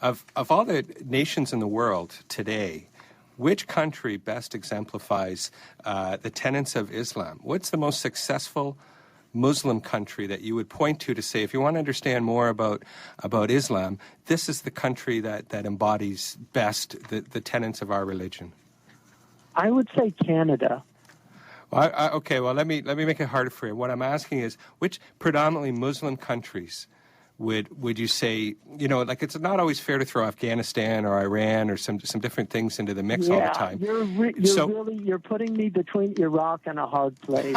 Of all the nations in the world today, which country best exemplifies the tenets of Islam? What's the most successful Muslim country that you would point to say, if you want to understand more about Islam, this is the country that embodies best the tenets of our religion? I would say Canada. Well, okay, well, let me make it harder for you. What I'm asking is, which predominantly Muslim countries would you say, like it's not always fair to throw Afghanistan or Iran or some different things into the mix all the time. You're putting me between Iraq and a hard place.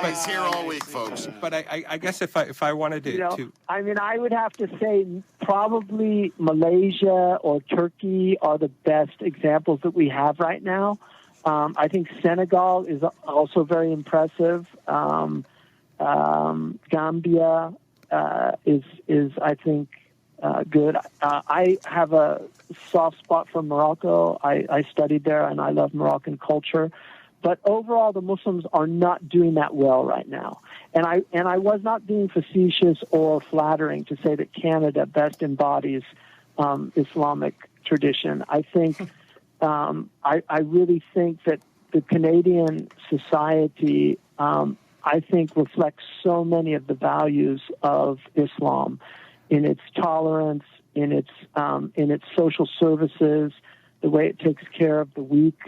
He's here all week, folks. But I guess if I wanted to... I would have to say probably Malaysia or Turkey are the best examples that we have right now. I think Senegal is also very impressive. Gambia is I think good. I have a soft spot for Morocco. I studied there and I love Moroccan culture. But overall, the Muslims are not doing that well right now. And I was not being facetious or flattering to say that Canada best embodies Islamic tradition. I think I really think that the Canadian society I think reflects so many of the values of Islam in its tolerance, in its social services, the way it takes care of the weak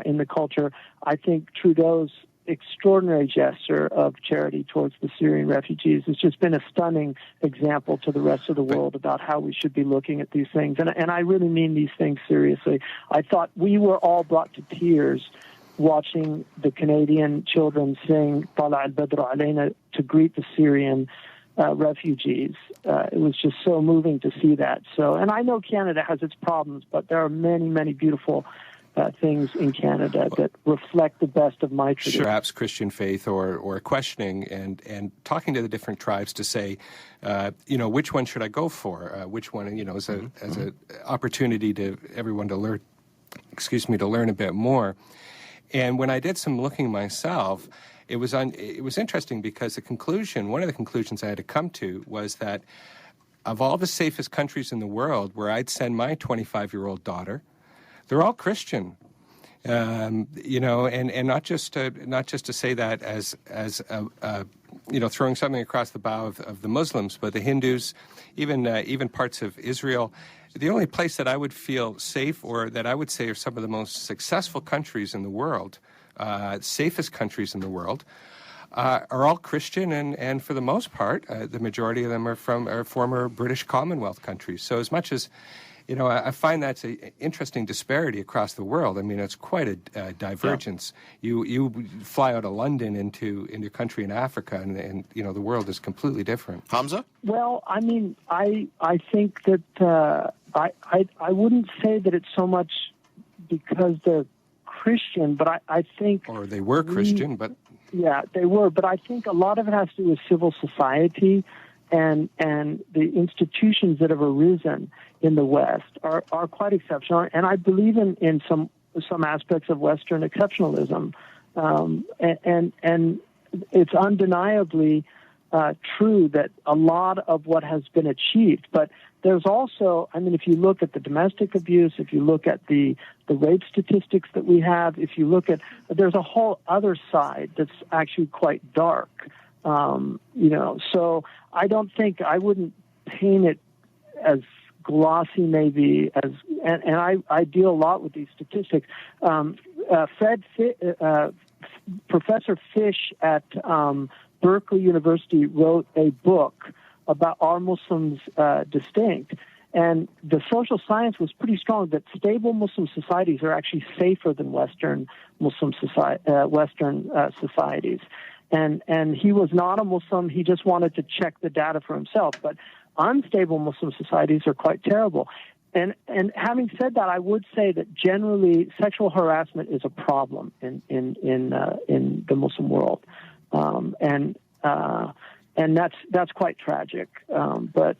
in the culture. I think Trudeau's extraordinary gesture of charity towards the Syrian refugees has just been a stunning example to the rest of the world about how we should be looking at these things. And I really mean these things seriously. I thought we were all brought to tears watching the Canadian children sing Tala al-Badru Alayna to greet the Syrian refugees. It was just so moving to see that. And I know Canada has its problems, but there are many, many beautiful things in Canada that reflect the best of my tradition. Perhaps Christian faith or questioning and talking to the different tribes to say, which one should I go for? Which one, as an opportunity to everyone to learn, to learn a bit more. And when I did some looking myself, it was interesting because one of the conclusions I had to come to was that of all the safest countries in the world where I'd send my 25-year-old daughter, they're all Christian, and not just to say that as throwing something across the bow of the Muslims, but the Hindus, even parts of Israel. The only place that I would feel safe, or that I would say are some of the most successful countries in the world, safest countries in the world, are all Christian, and for the most part, the majority of them are from former British Commonwealth countries. So as much as, I find that's an interesting disparity across the world. I mean, it's quite a divergence. Yeah. You fly out of London into your country in Africa, and the world is completely different. Hamza? Well, I mean, I think that I wouldn't say that it's so much because they're Christian, but I think... Or they were Christian, but... Yeah, they were, but I think a lot of it has to do with civil society and the institutions that have arisen in the West are quite exceptional, and I believe in some aspects of Western exceptionalism, and it's undeniably true that a lot of what has been achieved, but there's also, I mean, if you look at the domestic abuse, if you look at the rape statistics that we have, if you look at, there's a whole other side that's actually quite dark, so I wouldn't paint it as glossy maybe as, and I deal a lot with these statistics. Professor Fish at Berkeley University wrote a book about Are Muslims Distinct? And the social science was pretty strong that stable Muslim societies are actually safer than Western Muslim societies. And he was not a Muslim. He just wanted to check the data for himself. But unstable Muslim societies are quite terrible. And having said that, I would say that generally sexual harassment is a problem in the Muslim world, and that's quite tragic. That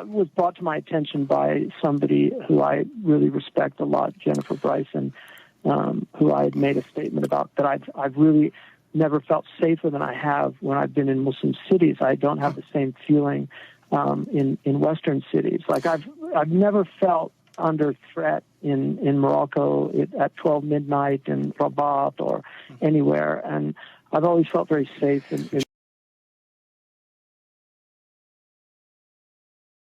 was brought to my attention by somebody who I really respect a lot, Jennifer Bryson, who I had made a statement about that I've really never felt safer than I have when I've been in Muslim cities. I don't have the same feeling in Western cities. Like I've never felt under threat in Morocco at 12 midnight in Rabat or anywhere, and I've always felt very safe in